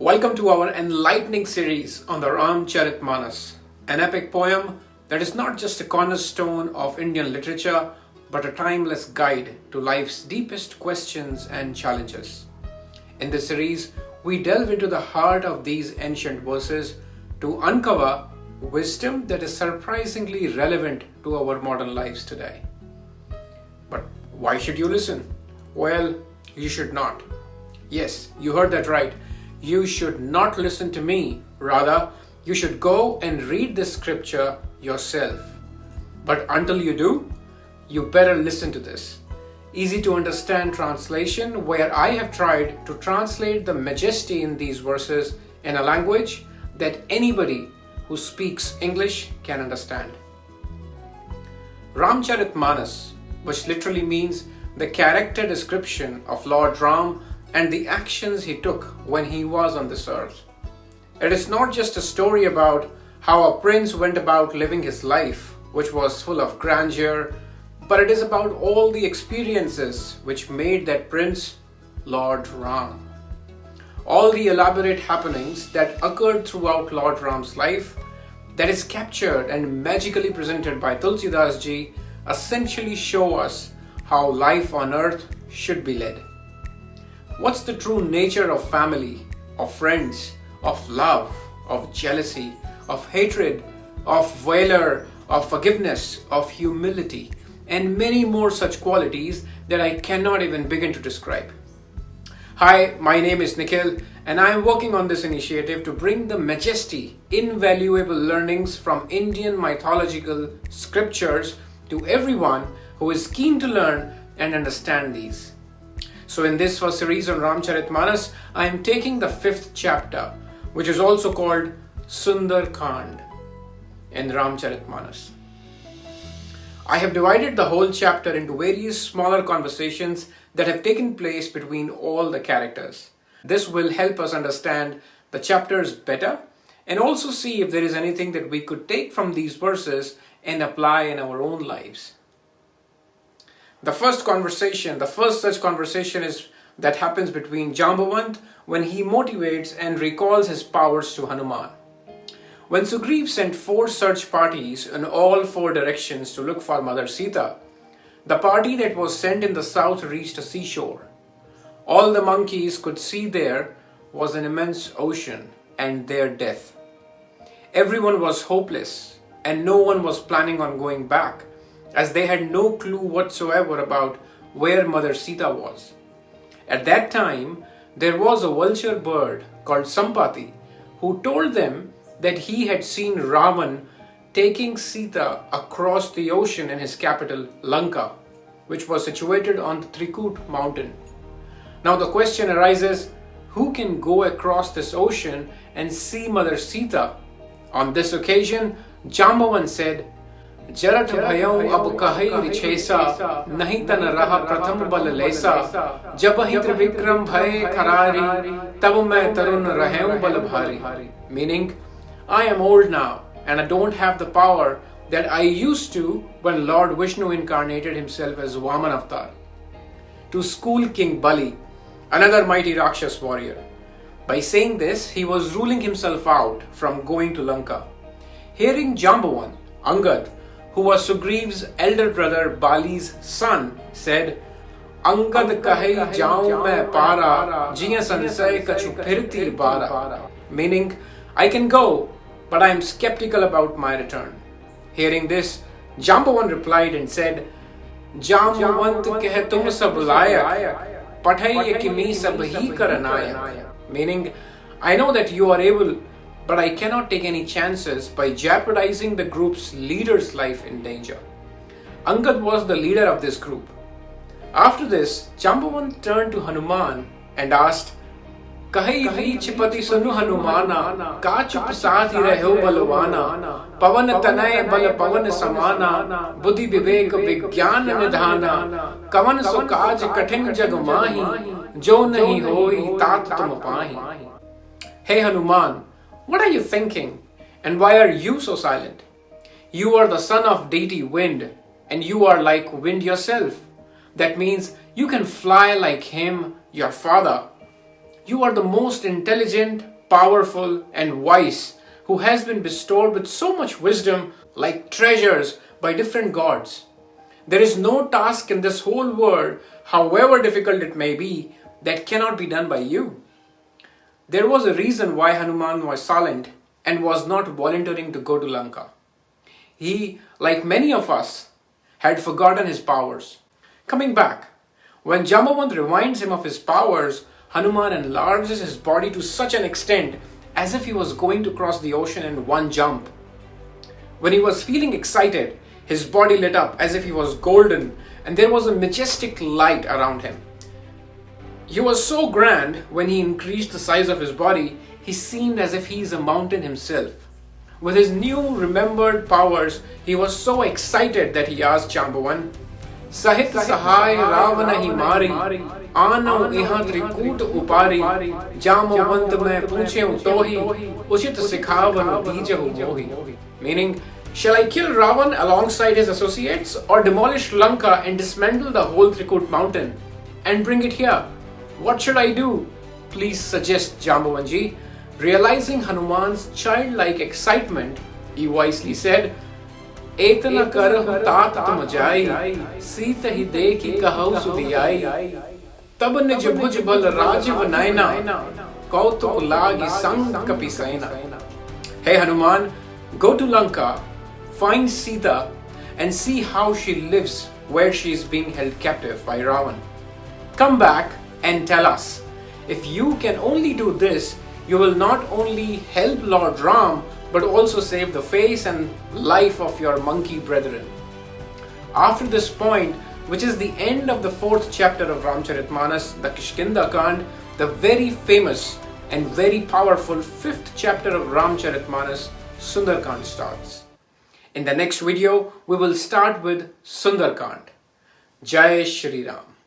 Welcome to our enlightening series on the Ramcharitmanas, an epic poem that is not just a cornerstone of Indian literature but a timeless guide to life's deepest questions and challenges. In this series, we delve into the heart of these ancient verses to uncover wisdom that is surprisingly relevant to our modern lives today. But why should you listen? Well, you should not. Yes, you heard that right. You should not listen to me. Rather, you should go and read the scripture yourself. But until you do, you better listen to this easy to understand translation where I have tried to translate the majesty in these verses in a language that anybody who speaks English can understand. Ramcharitmanas, which literally means the character description of Lord Ram and the actions he took when he was on this earth. It is not just a story about how a prince went about living his life, which was full of grandeur, but it is about all the experiences which made that prince Lord Ram. All the elaborate happenings that occurred throughout Lord Ram's life that is captured and magically presented by Tulsidas ji essentially show us how life on earth should be led. What's the true nature of family, of friends, of love, of jealousy, of hatred, of valor, of forgiveness, of humility, and many more such qualities that I cannot even begin to describe. Hi, my name is Nikhil, and I am working on this initiative to bring the majesty, invaluable learnings from Indian mythological scriptures to everyone who is keen to learn and understand these. So in this first series on Ramcharitmanas, I am taking the 5th chapter, which is also called Sunderkand in Ramcharitmanas. I have divided the whole chapter into various smaller conversations that have taken place between all the characters. This will help us understand the chapters better and also see if there is anything that we could take from these verses and apply in our own lives. The first such conversation is that happens between Jambavant when he motivates and recalls his powers to Hanuman. When Sugriv sent 4 search parties in all 4 directions to look for Mother Sita, the party that was sent in the south reached a seashore. All the monkeys could see there was an immense ocean and their death. Everyone was hopeless and no one was planning on going back, as they had no clue whatsoever about where Mother Sita was. At that time, there was a vulture bird called Sampati who told them that he had seen Ravan taking Sita across the ocean in his capital Lanka, which was situated on the Trikut mountain. Now the question arises, who can go across this ocean and see Mother Sita? On this occasion, Jambavan said, जरठ भयऊ अब कहई रिछेसा नहीं तन रहा प्रथम बल लेसा जब ही त्रिविक्रम भय खरारी तब मैं तरुण रहेऊ बल भारी. Meaning, I am old now and I don't have the power that I used to when Lord Vishnu incarnated himself as Vaman Avatar to school King Bali, another mighty Rakshas warrior. By saying this, he was ruling himself out from going to Lanka. Hearing Jambavan, Angad, who was Sugriv's elder brother Bali's son, said, Angad kahai jaun main para, jiya sansay kachu phirti bara. Meaning, I can go, but I am skeptical about my return. Hearing this, Jambavan replied and said, Jamvant keh tum sab layak, pathai kimi sab hi karanayak. Meaning, I know that you are able, but I cannot take any chances by jeopardizing the group's leader's life in danger. Angad was the leader of this group. After this, Jambavan turned to Hanuman and asked, Kahai reech pati sunu Hanumana, ka chup saath hi reho balwana, pavan tanay bal pavan samana, buddhi vivek vigyan nidhana, kavan so kaaj kathin jag mahi, jo nahi hoi tat tum pahi. Hey Hanuman, what are you thinking? And why are you so silent? You are the son of deity wind, and you are like wind yourself. That means you can fly like him, your father. You are the most intelligent, powerful, and wise who has been bestowed with so much wisdom like treasures by different gods. There is no task in this whole world, however difficult it may be, that cannot be done by you. There was a reason why Hanuman was silent and was not volunteering to go to Lanka. He, like many of us, had forgotten his powers. Coming back, when Jambavant reminds him of his powers, Hanuman enlarges his body to such an extent as if he was going to cross the ocean in one jump. When he was feeling excited, his body lit up as if he was golden and there was a majestic light around him. He was so grand when he increased the size of his body, he seemed as if he is a mountain himself. With his new remembered powers, he was so excited that he asked Jambavan, Sahit Sahai Ravana hi mari, Anau iha trikut upari, Jamavant mein puche utohi, Uchit sikhavan bijahu mohi. Meaning, shall I kill Ravan alongside his associates or demolish Lanka and dismantle the whole Trikut mountain and bring it here? What should I do? Please suggest, Jambavanji. Realizing Hanuman's childlike excitement, he wisely said, Etana karahu tat tum jai, Sita hi dekhi kahau sudiyai, Tab nij bhuj bal rajiv naina, Kautuk lagi sang kapisaina. Hey Hanuman, go to Lanka, find Sita, and see how she lives where she is being held captive by Ravan. Come back and tell us. If you can only do this, you will not only help Lord Ram, but also save the face and life of your monkey brethren. After this point, which is the end of the 4th chapter of Ramcharitmanas, the Sunderkand, the very famous and very powerful 5th chapter of Ramcharitmanas, Sunderkand starts. In the next video, we will start with Sunderkand. Jai Shri Ram.